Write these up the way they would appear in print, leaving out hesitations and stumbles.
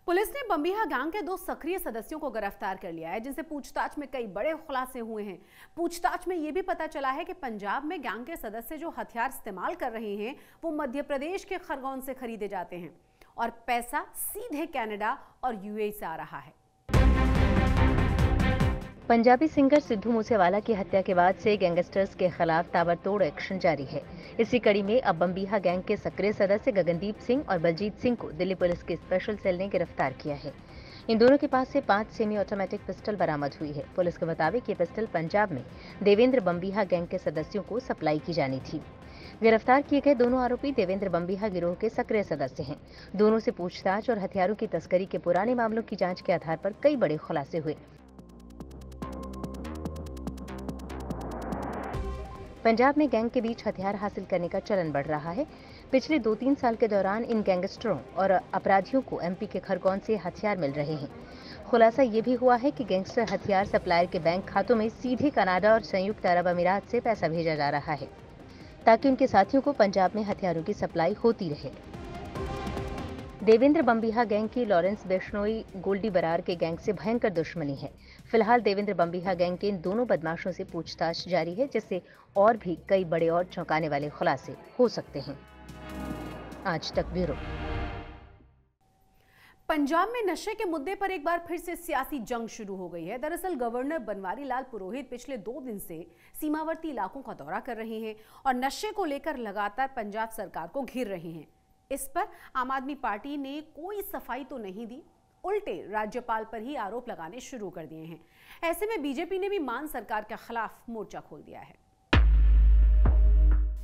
Police ने Bambiha gang के 2 सक्रिय सदस्यों को गिरफ्तार कर लिया है, जिनसे पूछताछ में कई बड़े खुलासे हुए हैं। पूछताछ में यह भी पता चला है कि पंजाब में गैंग के सदस्य जो हथियार इस्तेमाल कर रहे हैं वो मध्य प्रदेश के खरगोन से खरीदे जाते हैं और पैसा सीधे कनाडा और यूएई से आ रहा है। पंजाबी सिंगर सिद्धू मूसेवाला की हत्या के बाद से गैंगस्टर्स के खिलाफ ताबड़तोड़ एक्शन जारी है। इसी कड़ी में अब बम्बिहा गैंग के सक्रिय सदस्य गगनदीप सिंह और बलजीत सिंह को दिल्ली पुलिस की स्पेशल सेल ने गिरफ्तार किया है। इन दोनों के पास से 5 सेमी ऑटोमेटिक पिस्टल बरामद हुई है। पुलिस के मुताबिक ये पिस्टल पंजाब में देवेंद्र बम्बिहा गैंग के सदस्यों को सप्लाई की जानी थी। गिरफ्तार किए गए दोनों आरोपी देवेंद्र बम्बिहा गिरोह के सक्रिय सदस्य हैं। दोनों से पूछताछ और हथियारों की तस्करी के पुराने मामलों की जांच के आधार पर कई बड़े खुलासे हुए। पंजाब में गैंग के बीच हथियार हासिल करने का चलन बढ़ रहा है। पिछले 2-3 साल के दौरान इन गैंगस्टरों और अपराधियों को एमपी के खरगोन से हथियार मिल रहे हैं। खुलासा ये भी हुआ है कि गैंगस्टर हथियार सप्लायर के बैंक खातों में सीधे कनाडा और संयुक्त अरब अमीरात से पैसा भेजा जा रहा है, ताकि उनके साथियों को पंजाब में हथियारों की सप्लाई होती रहे। देवेंद्र बम्बिहा गैंग की लॉरेंस बिश्नोई गोल्डी बरार के गैंग से भयंकर दुश्मनी है। फिलहाल देवेंद्र बम्बिहा गैंग के इन दोनों बदमाशों से पूछताछ जारी है, जिससे और भी कई बड़े और चौंकाने वाले खुलासे हो सकते हैं। आज तक ब्यूरो। पंजाब में नशे के मुद्दे पर एक बार फिर से सियासी जंग शुरू हो गई है। दरअसल गवर्नर बनवारी लाल पुरोहित पिछले 2 दिन से सीमावर्ती इलाकों का दौरा कर रहे हैं और नशे को लेकर लगातार पंजाब सरकार को घेर रहे हैं। इस पर आम आदमी पार्टी ने कोई सफाई तो नहीं दी, उल्टे राज्यपाल पर ही आरोप लगाने शुरू कर दिए हैं। ऐसे में बीजेपी ने भी मान सरकार के खिलाफ मोर्चा खोल दिया है।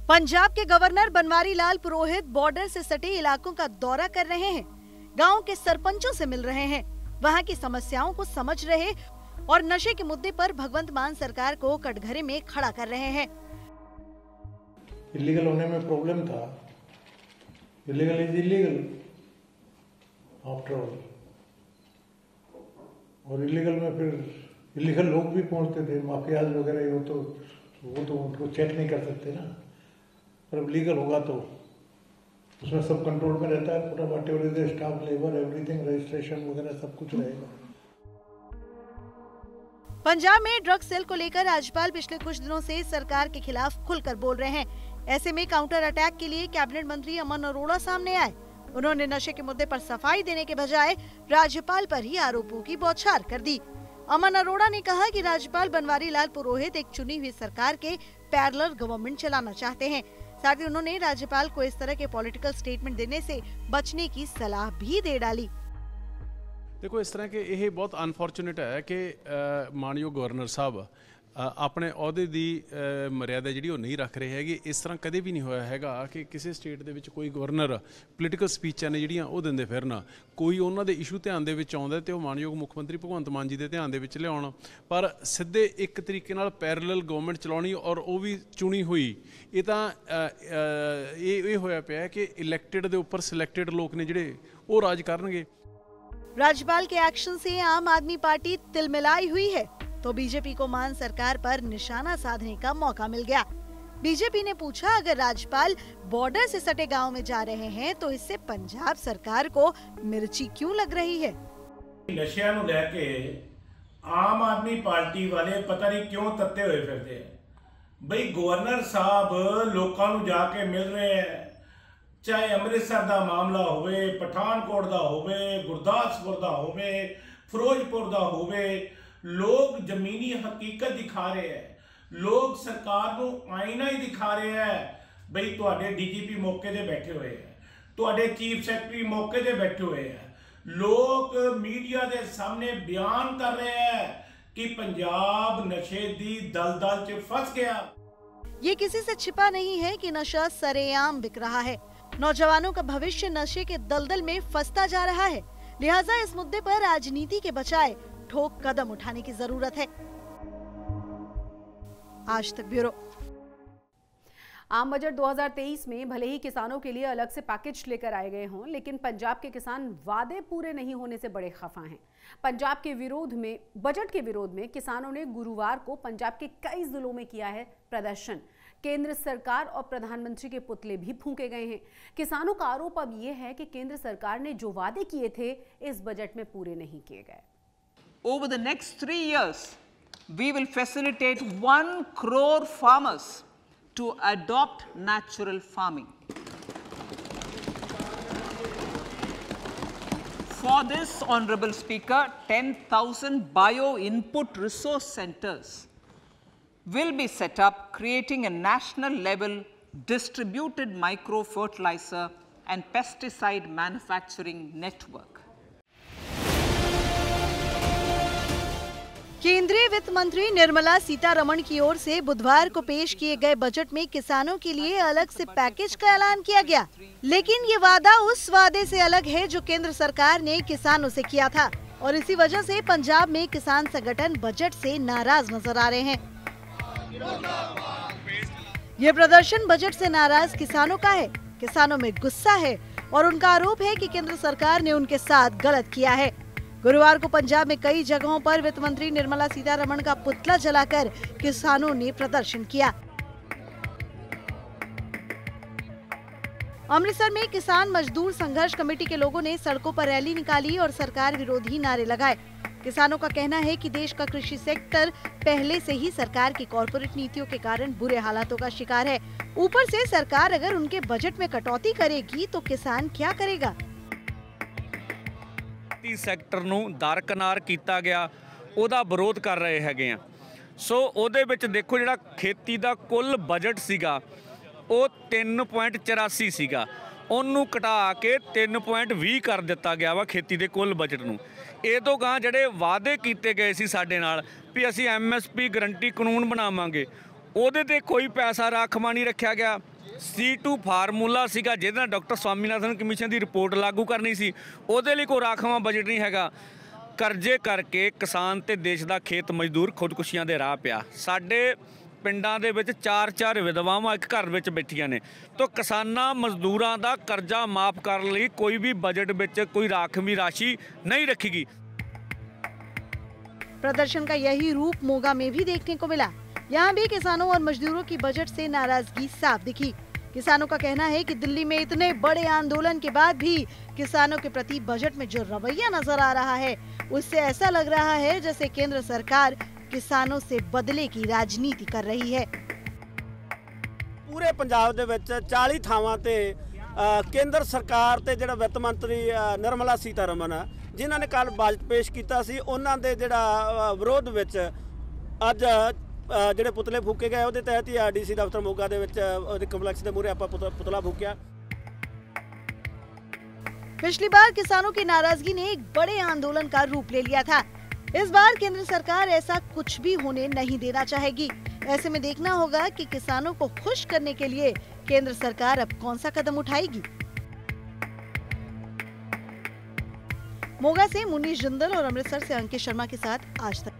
पंजाब के गवर्नर बनवारी लाल पुरोहित बॉर्डर से सटे इलाकों का दौरा कर रहे हैं, गांव के सरपंचों से मिल रहे हैं, वहां की समस्याओं को समझ रहे और नशे के मुद्दे पर भगवंत मान सरकार को कटघरे में खड़ा कर रहे हैं। इलीगल होने में प्रॉब्लम था, illegal is illegal after all, और इलीगल में फिर इलीगल लोग भी पहुंचते थे, माफियाज वगैरह, वो तो उनको चेक नहीं कर सकते ना। पर अब लीगल होगा तो उसमें सब कंट्रोल में रहता है, पूरा whatever staff labour everything registration वगैरह सब कुछ रहेगा। पंजाब में ड्रग सेल को लेकर राज्यपाल पिछले कुछ दिनों से सरकार के खिलाफ खुलकर बोल रहे हैं। ऐसे में काउंटर अटैक के लिए कैबिनेट मंत्री अमन अरोड़ा सामने आए। उन्होंने नशे के मुद्दे पर सफाई देने के बजाय राज्यपाल पर ही आरोपों की बौछार कर दी। अमन अरोड़ा ने कहा कि राज्यपाल बनवारी लाल पुरोहित एक चुनी हुई सरकार के पैरेलल गवर्नमेंट चलाना चाहते हैं। साथ ही उन्होंने राज्यपाल को इस तरह के पॉलिटिकल स्टेटमेंट देने से बचने की सलाह भी दे डाली। देखो, इस तरह के यह बहुत अनफॉर्चुनेट है कि मानयोग गवर्नर साहब ਆਪਣੇ ਅਹੁਦੇ ਦੀ ਮਰਿਆਦਾ ਜਿਹੜੀ ਉਹ ਨਹੀਂ ਰੱਖ ਰਹੇ ਹੈਗੇ। ਇਸ ਤਰ੍ਹਾਂ ਕਦੇ ਵੀ ਨਹੀਂ ਹੋਇਆ ਹੈਗਾ ਕਿ ਕਿਸੇ ਸਟੇਟ ਦੇ ਵਿੱਚ ਕੋਈ ਗਵਰਨਰ ਪੋਲੀਟੀਕਲ ਸਪੀਚਾਂ ਨੇ ਜਿਹੜੀਆਂ ਉਹ ਦਿੰਦੇ ਫਿਰਨ, ਕੋਈ ਉਹਨਾਂ ਦੇ ਇਸ਼ੂ ਧਿਆਨ ਦੇ ਵਿੱਚ ਆਉਂਦਾ ਤੇ ਉਹ ਮਾਨਯੋਗ ਮੁੱਖ ਮੰਤਰੀ ਭਗਵੰਤ ਮਾਨ ਜੀ ਦੇ ਧਿਆਨ ਦੇ ਵਿੱਚ ਲਿਆਉਣ, ਪਰ ਸਿੱਧੇ ਇੱਕ ਤਰੀਕੇ ਨਾਲ ਪੈਰਲਲ ਗਵਰਨਮੈਂਟ ਚਲਾਉਣੀ ਔਰ ਉਹ ਵੀ ਚੁਣੀ ਹੋਈ, ਇਹ ਤਾਂ ਇਹ ਹੋਇਆ ਪਿਆ ਕਿ ਇਲੈਕਟਿਡ ਦੇ ਉੱਪਰ ਸਿਲੈਕਟਿਡ ਲੋਕ ਨੇ ਜਿਹੜੇ ਉਹ ਰਾਜ ਕਰਨਗੇ। राज्यपाल के एक्शन से आम आदमी पार्टी तिलमिलाई हुई है तो बीजेपी को मान सरकार पर निशाना साधने का मौका मिल गया। बीजेपी ने पूछा, अगर राज्यपाल बॉर्डर से सटे गांव में जा रहे हैं तो इससे पंजाब सरकार को मिर्ची क्यों लग रही है? नशिया नूं लैके आम आदमी पार्टी वाले पता नहीं क्यों तत्ते हुए फिरते हैं। बई गवर्नर साहब लोकां नूं जाके मिल रहे हैं, चाहे अमृतसर का मामला होवे, पठानकोट का होवे, गुरदासपुर का होवे, फिरोजपुर का होवे, लोग जमीनी हकीकत दिखा रहे हैं, लोग सरकार को आईना ही दिखा रहे हैं। बई तुहाडे डीजीपी मौके से बैठे हुए हैं, तुहाडे चीफ सैकटरी मौके से बैठे हुए हैं, लोग मीडिया के सामने बयान कर रहे हैं कि पंजाब नशे दी दलदल च फंस गया। ये किसी से छिपा नहीं है कि नशा सरेआम बिक रहा है। नौजवानों का भविष्य नशे के दलदल में फंसता जा रहा है। लिहाजा इस मुद्दे पर राजनीति के बजाय ठोस कदम उठाने की जरूरत है। आज तक ब्यूरो। आम बजट 2023 में भले ही किसानों के लिए अलग से पैकेज लेकर आए गए हों, लेकिन पंजाब के किसान वादे पूरे नहीं होने से बड़े खफा हैं। पंजाब के विरोध में, बजट के विरोध में किसानों ने गुरुवार को पंजाब के कई जिलों में किया है प्रदर्शन। केंद्र सरकार और प्रधानमंत्री के पुतले भी फूंके गए हैं। किसानों का आरोप अब यह है कि केंद्र सरकार ने जो वादे किए थे इस बजट में पूरे नहीं किए गए। Over the next 3 years, we will facilitate 1 crore farmers to adopt natural farming. For this, Honorable Speaker, 10,000 bio-input resource centers will be set up, creating a national level distributed micro-fertilizer and pesticide manufacturing network. केंद्रीय वित्त मंत्री निर्मला सीतारमण की ओर से बुधवार को पेश किए गए बजट में किसानों के लिए अलग से पैकेज का ऐलान किया गया, लेकिन ये वादा उस वादे से अलग है जो केंद्र सरकार ने किसानों से किया था और इसी वजह से पंजाब में किसान संगठन बजट से नाराज नजर आ रहे हैं। ये प्रदर्शन बजट से नाराज किसानों का है। किसानों में गुस्सा है और उनका आरोप है कि केंद्र सरकार ने उनके साथ गलत किया है। गुरुवार को पंजाब में कई जगहों पर वित्त मंत्री निर्मला सीतारमण का पुतला जलाकर किसानों ने प्रदर्शन किया। अमृतसर में किसान मजदूर संघर्ष कमेटी के लोगों ने सड़कों पर रैली निकाली और सरकार विरोधी नारे लगाए। किसानों का कहना है कि देश का कृषि सेक्टर पहले से ही सरकार की कॉर्पोरेट नीतियों के कारण बुरे हालातों का शिकार है। ऊपर से सरकार अगर उनके बजट में कटौती करेगी तो किसान क्या करेगा। ਸੈਕਟਰ ਨੂੰ ਦਰਕਨਾਰ ਕੀਤਾ ਗਿਆ, ਉਹਦਾ ਵਿਰੋਧ ਕਰ ਰਹੇ ਹੈਗੇ ਆ। ਸੋ ਉਹਦੇ ਵਿੱਚ ਦੇਖੋ ਜਿਹੜਾ ਖੇਤੀ ਦਾ ਕੁੱਲ ਬਜਟ ਸੀਗਾ ਉਹ 3.84 ਸੀਗਾ, ਉਹਨੂੰ ਘਟਾ ਕੇ 3.20 ਕਰ ਦਿੱਤਾ ਗਿਆ ਵਾ ਖੇਤੀ ਦੇ ਕੁੱਲ ਬਜਟ ਨੂੰ। ਇਹ ਤੋਂ ਗਾਂ ਜਿਹੜੇ ਵਾਅਦੇ ਕੀਤੇ ਗਏ ਸੀ ਸਾਡੇ ਨਾਲ ਵੀ ਅਸੀਂ MSP ਗਰੰਟੀ ਕਾਨੂੰਨ ਬਣਾਵਾਂਗੇ, ਉਹਦੇ ਤੇ ਕੋਈ ਪੈਸਾ ਰਾਖਵਾਂ ਨਹੀਂ ਰੱਖਿਆ ਗਿਆ। C2 ਫਾਰਮੂਲਾ ਸੀਗਾ ਜਿਹਦੇ ਨਾਲ ਡਾਕਟਰ ਸਵਾਮੀਨਾਥਨ ਕਮਿਸ਼ਨ ਦੀ ਰਿਪੋਰਟ ਲਾਗੂ ਕਰਨੀ ਸੀ, ਉਹਦੇ ਲਈ ਕੋਈ ਰਾਖਵਾਂ ਬਜਟ ਨਹੀਂ ਹੈਗਾ। ਕਰਜ਼ੇ ਕਰਕੇ ਕਿਸਾਨ ਤੇ ਦੇਸ਼ ਦਾ ਖੇਤ ਮਜ਼ਦੂਰ ਖੁਦਕੁਸ਼ੀਆਂ ਦੇ ਰਾਹ ਪਿਆ। ਸਾਡੇ ਪਿੰਡਾਂ ਦੇ ਵਿੱਚ 4-4 ਵਿਧਵਾਵਾਂ ਇੱਕ ਘਰ ਵਿੱਚ ਬੈਠੀਆਂ ਨੇ। ਤਾਂ ਕਿਸਾਨਾਂ ਮਜ਼ਦੂਰਾਂ ਦਾ ਕਰਜ਼ਾ ਮਾਫ ਕਰਨ ਲਈ ਕੋਈ ਵੀ ਬਜਟ ਵਿੱਚ ਕੋਈ ਰਾਖਵੀਂ ਰਾਸ਼ि नहीं रखी। प्रदर्शन का यही रूप मोगा में भी देखने को मिला। यहाँ भी किसानों और मजदूरों की बजट से नाराजगी साफ दिखी। किसानों का कहना है कि दिल्ली में इतने बड़े आंदोलन के बाद भी किसानों के प्रति बजट में जो रवैया नजर आ रहा है उससे ऐसा लग रहा है जैसे केंद्र सरकार किसानों से बदले की राजनीति कर रही है। पूरे पंजाब दे विच 40 ਥਾਵਾਂ ਤੇ केंद्र सरकार ते जिहड़ा वित्त मंत्री निर्मला सीतारमण जिन्हां ने कल बजट पेश कीता सी उन्हां दे जिहड़ा विरोध विच अज ਜਿਹੜੇ ਪੁਤਲੇ ਫੂਕੇ ਗਏ ਉਹਦੇ ਤਹਿਤ ਹੀ RDC ਦਫ਼ਤਰ ਮੋਗਾ ਦੇ ਵਿੱਚ ਉਹਦੇ ਕੰਪਲੈਕਸ ਦੇ ਮੂਹਰੇ ਆਪਾਂ ਪੁਤਲਾ ਫੂਕਿਆ। पिछली बार किसानों की नाराजगी ने एक बड़े आंदोलन का रूप ले लिया था। इस बार केंद्र सरकार ऐसा कुछ भी होने नहीं देना चाहेगी। ऐसे में देखना होगा कि किसानों को खुश करने के लिए केंद्र सरकार अब कौन सा कदम उठाएगी। मोगा से मुनीश जिंदल और अमृतसर से अंकित शर्मा के साथ आज तक।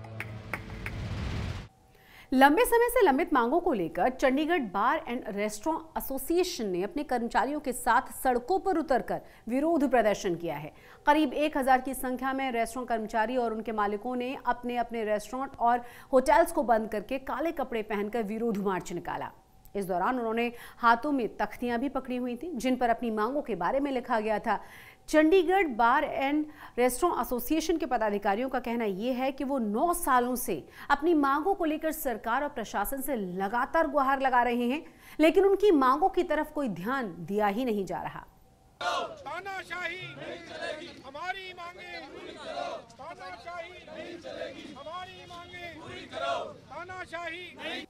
लंबे समय से लंबित मांगों को लेकर चंडीगढ़ बार एंड रेस्टोरेंट एसोसिएशन ने अपने कर्मचारियों के साथ सड़कों पर उतरकर विरोध प्रदर्शन किया है। करीब 1000 की संख्या में रेस्टोरेंट कर्मचारी और उनके मालिकों ने अपने अपने रेस्टोरेंट और होटल्स को बंद करके काले कपड़े पहनकर विरोध मार्च निकाला। इस दौरान उन्होंने हाथों में तख्तियां भी पकड़ी हुई थी जिन पर अपनी मांगों के बारे में लिखा गया था। चंडीगढ़ बार एंड रेस्टोरेंट एसोसिएशन के पदाधिकारियों का कहना यह है कि वो 9 सालों से अपनी मांगों को लेकर सरकार और प्रशासन से लगातार गुहार लगा रहे हैं, लेकिन उनकी मांगों की तरफ कोई ध्यान दिया ही नहीं जा रहा। तानाशाही नहीं चलेगी, हमारी मांगे पूरी करो। तानाशाही नहीं चलेगी, हमारी मांगे पूरी करो। तानाशाही नहीं।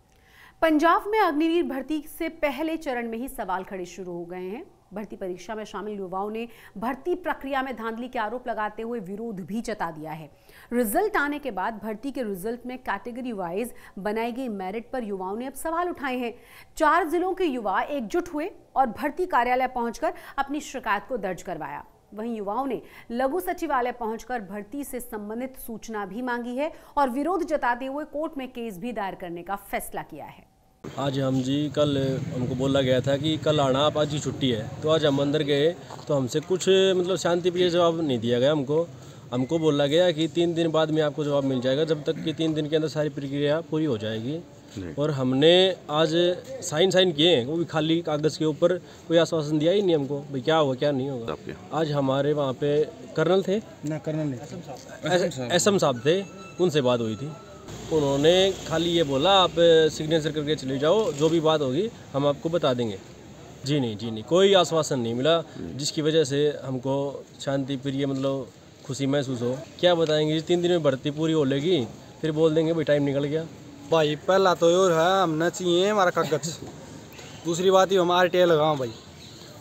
पंजाब में अग्निवीर भर्ती से पहले चरण में ही सवाल खड़े शुरू हो गए हैं। भर्ती परीक्षा में शामिल युवाओं ने भर्ती प्रक्रिया में धांधली के आरोप लगाते हुए विरोध भी जता दिया है। रिजल्ट आने के बाद भर्ती के रिजल्ट में कैटेगरी वाइज बनाई गई मेरिट पर युवाओं ने अब सवाल उठाए हैं। 4 जिलों के युवा एकजुट हुए और भर्ती कार्यालय पहुंचकर अपनी शिकायत को दर्ज करवाया। वहीं युवाओं ने लघु सचिवालय पहुंचकर भर्ती से संबंधित सूचना भी मांगी है और विरोध जताते हुए कोर्ट में केस भी दायर करने का फैसला किया है। आज हम जी कल हमको बोला गया था कि कल आना, आप आज ही छुट्टी है। तो आज हम अंदर गए तो हमसे कुछ मतलब शांति प्रिय जवाब नहीं दिया गया। हमको बोला गया कि 3 दिन बाद में आपको जवाब मिल जाएगा, जब तक कि 3 दिन के अंदर सारी प्रक्रिया पूरी हो जाएगी। और हमने आज साइन किए हैं, वो भी खाली कागज़ के ऊपर, कोई आश्वासन दिया ही नहीं हमको भाई क्या होगा क्या नहीं होगा। आज हमारे वहाँ पे कर्नल थे ना, कर्नल एसएम साहब थे, उनसे बात हुई थी। उन्होंने खाली ये बोला आप सिग्नेचर करके चले जाओ, जो भी बात होगी हम आपको बता देंगे। जी नहीं, कोई आश्वासन नहीं मिला, जिसकी वजह से हमको शांति प्रिय मतलब खुशी महसूस हो। क्या बताएंगे, 3 दिन में भर्ती पूरी हो लेगी, फिर बोल देंगे भाई टाइम निकल गया। भाई पहला तो और है, हमने चाहिए हमारा कागज। दूसरी बात ही हम RTI लगाओ भाई,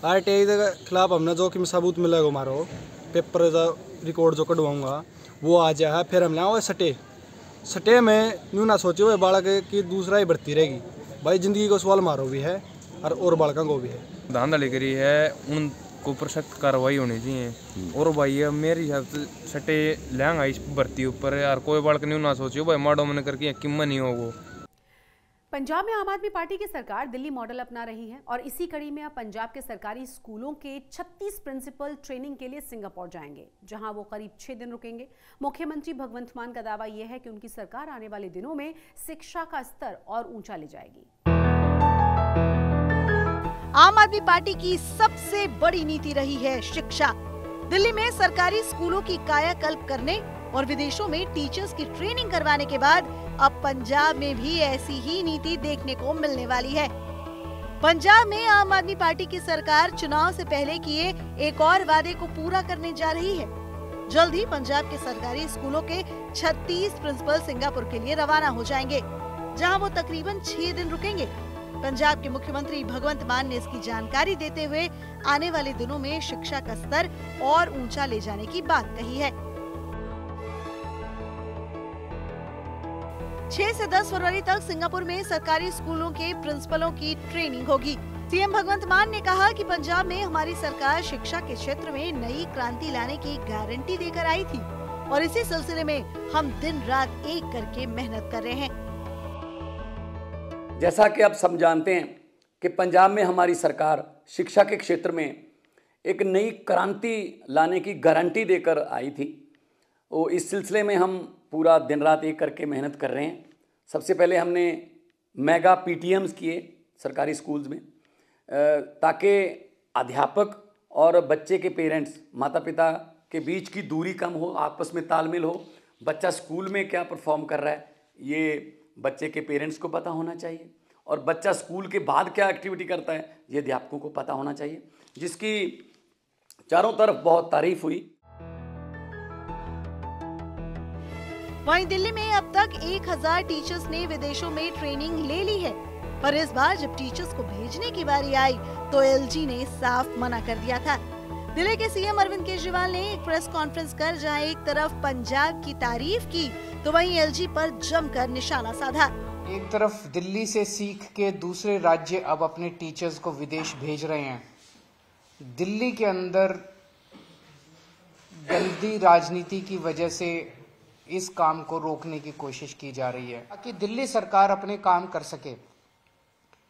RTI के खिलाफ हमने जो कि सबूत मिलेगा हमारा पेपर रिकॉर्ड जो कटवाऊँगा वो आ जाए, फिर हम लाओ सटे में यूँ ना सोचे हुए बालक की दूसरा ही भर्ती रहेगी। भाई ज़िंदगी को सवाल मारो भी है और बालकों को भी है। धांधली करी है, उनको पर सख्त कार्रवाई होनी चाहिए। और भाई मेरे हिसाब से सटे लेंगा इस भर्ती ऊपर यार, कोई बालक नहीं ना सोचो भाई माड़ो मन करके कीमत नहीं होगो। पंजाब में आम आदमी पार्टी की सरकार दिल्ली मॉडल अपना रही है और इसी कड़ी में अब पंजाब के सरकारी स्कूलों के 36 प्रिंसिपल ट्रेनिंग के लिए सिंगापुर जाएंगे, जहां वो करीब 6 दिन रुकेंगे। मुख्यमंत्री भगवंत मान का दावा यह है कि उनकी सरकार आने वाले दिनों में शिक्षा का स्तर और ऊंचा ले जाएगी। आम आदमी पार्टी की सबसे बड़ी नीति रही है शिक्षा। दिल्ली में सरकारी स्कूलों की कायाकल्प करने और विदेशों में टीचर्स की ट्रेनिंग करवाने के बाद अब पंजाब में भी ऐसी ही नीति देखने को मिलने वाली है। पंजाब में आम आदमी पार्टी की सरकार चुनाव से पहले किए एक और वादे को पूरा करने जा रही है। जल्द ही पंजाब के सरकारी स्कूलों के 36 प्रिंसिपल सिंगापुर के लिए रवाना हो जाएंगे, जहां वो तकरीबन 6 दिन रुकेंगे। पंजाब के मुख्यमंत्री भगवंत मान ने इसकी जानकारी देते हुए आने वाले दिनों में शिक्षा का स्तर और ऊंचा ले जाने की बात कही है। 6 से 10 फरवरी तक सिंगापुर में सरकारी स्कूलों के प्रिंसिपलों की ट्रेनिंग होगी। सीएम भगवंत मान ने कहा कि पंजाब में हमारी सरकार शिक्षा के क्षेत्र में नई क्रांति लाने की गारंटी देकर आई थी और इसी सिलसिले में हम दिन रात एक करके मेहनत कर रहे हैं। जैसा कि आप सब जानते हैं कि पंजाब में हमारी सरकार शिक्षा के क्षेत्र में एक नई क्रांति लाने की गारंटी देकर आई थी। और इस सिलसिले में हम पूरा दिन रात एक करके मेहनत कर रहे हैं। सबसे पहले हमने मेगा PTMs किए सरकारी स्कूल्स में, ताकि अध्यापक और बच्चे के पेरेंट्स, माता पिता के बीच की दूरी कम हो, आपस में तालमेल हो। बच्चा स्कूल में क्या परफॉर्म कर रहा है ये बच्चे के पेरेंट्स को पता होना चाहिए, और बच्चा स्कूल के बाद क्या एक्टिविटी करता है ये अध्यापकों को पता होना चाहिए, जिसकी चारों तरफ बहुत तारीफ हुई। वहीं दिल्ली में अब तक 1000 टीचर्स ने विदेशों में ट्रेनिंग ले ली है, पर इस बार जब टीचर्स को भेजने की बारी आई तो LG ने साफ मना कर दिया था। दिल्ली के सीएम अरविंद केजरीवाल ने एक प्रेस कॉन्फ्रेंस कर जहां एक तरफ पंजाब की तारीफ की तो वहीं LG पर जमकर निशाना साधा। एक तरफ दिल्ली से सीख के दूसरे राज्य अब अपने टीचर्स को विदेश भेज रहे हैं। दिल्ली के अंदर गंदी राजनीति की वजह से इस काम को रोकने की कोशिश की जा रही है ताकि दिल्ली सरकार अपने काम कर सके।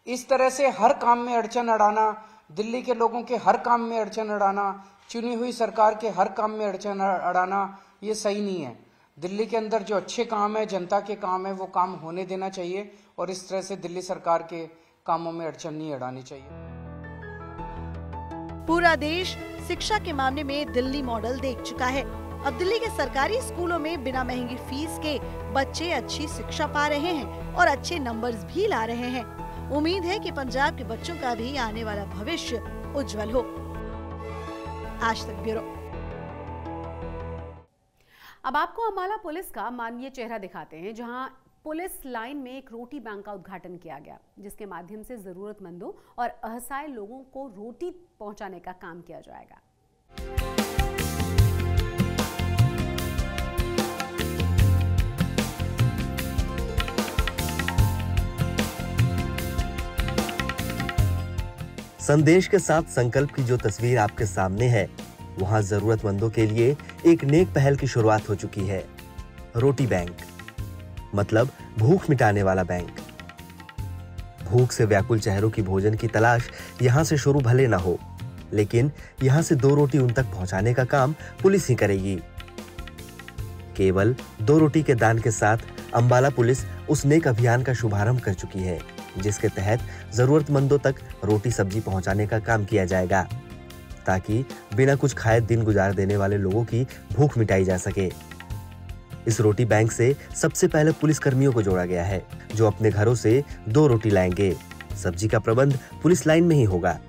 इस तरह से हर काम में अड़चन अड़ाना, दिल्ली के लोगों के हर काम में अड़चन अड़ाना, चुनी हुई सरकार के हर काम में अड़चन अड़ाना, ये सही नहीं है। दिल्ली के अंदर जो अच्छे काम है, जनता के काम है, वो काम होने देना चाहिए और इस तरह से दिल्ली सरकार के कामों में अड़चन नहीं अड़ानी चाहिए। पूरा देश शिक्षा के मामले में दिल्ली मॉडल देख चुका है। अब दिल्ली के सरकारी स्कूलों में बिना महंगी फीस के बच्चे अच्छी शिक्षा पा रहे हैं और अच्छे नंबर्स भी ला रहे हैं। उम्मीद है कि पंजाब के बच्चों का भी आने वाला भविष्य उज्जवल हो। आज तक ब्यूरो। अब आपको अम्बाला पुलिस का मानवीय चेहरा दिखाते हैं, जहां पुलिस लाइन में एक रोटी बैंक का उद्घाटन किया गया, जिसके माध्यम से जरूरतमंदों और असहाय लोगों को रोटी पहुंचाने का काम किया जाएगा। संदेश के साथ संकल्प की जो तस्वीर आपके सामने है, वहां जरूरतमंदों के लिए एक नेक पहल की शुरुआत हो चुकी है। रोटी बैंक मतलब भूख मिटाने वाला बैंक। भूख से व्याकुल चेहरों की भोजन की तलाश यहां से शुरू भले ना हो, लेकिन यहां से 2 रोटी उन तक पहुंचाने का काम पुलिस ही करेगी। केवल 2 रोटी के दान के साथ अंबाला पुलिस उस नेक अभियान का शुभारंभ कर चुकी है, जिसके तहत जरूरतमंदों तक रोटी सब्जी पहुंचाने का काम किया जाएगा, ताकि बिना कुछ खाए दिन गुजार देने वाले लोगों की भूख मिटाई जा सके। इस रोटी बैंक से सबसे पहले पुलिस कर्मियों को जोड़ा गया है, जो अपने घरों से 2 रोटी लाएंगे। सब्जी का प्रबंध पुलिस लाइन में ही होगा।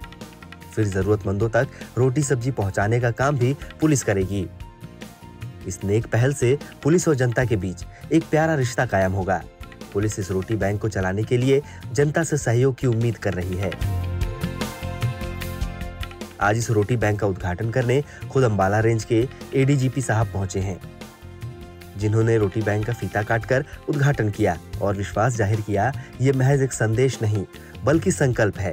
फिर जरूरतमंदों तक रोटी सब्जी पहुंचाने का काम भी पुलिस करेगी। इस नेक पहल से पुलिस और जनता के बीच एक प्यारा रिश्ता कायम होगा। पुलिस इस रोटी बैंक को चलाने के लिए जनता से सहयोग की उम्मीद कर रही है। आज इस रोटी बैंक का उद्घाटन करने खुद अंबाला रेंज के एडीजीपी साहब पहुंचे हैं, जिन्होंने रोटी बैंक का फीता काटकर उद्घाटन किया और विश्वास जाहिर किया ये महज एक संदेश नहीं बल्कि संकल्प है।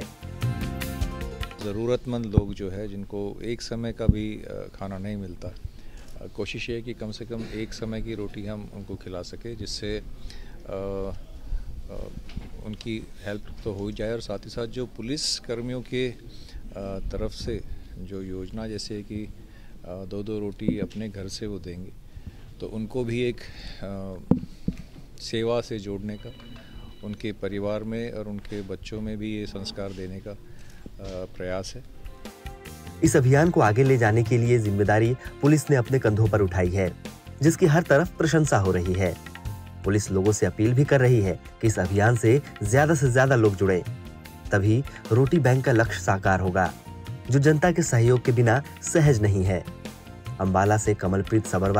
ज़रूरतमंद लोग जो है, जिनको एक समय का भी खाना नहीं मिलता, कोशिश है कि कम से कम एक समय की रोटी हम उनको खिला सके, जिससे उनकी हेल्प तो हो जाए और साथ ही साथ जो पुलिस कर्मियों के तरफ से जो योजना जैसे कि 2-2 रोटी अपने घर से वो देंगे, तो उनको भी एक सेवा से जोड़ने का, उनके परिवार में और उनके बच्चों में भी ये संस्कार देने का प्रयास है। इस अभियान को आगे ले जाने के लिए जिम्मेदारी पुलिस ने अपने कंधों पर उठाई है, जिसकी हर तरफ प्रशंसा हो रही है। पुलिस लोगों से अपील भी कर रही है कि इस अभियान से ज्यादा लोग जुड़े, तभी रोटी बैंक का लक्ष्य साकार होगा, जो जनता के सहयोग के बिना सहज नहीं है। अंबाला से कमलप्रीत सबरवाल।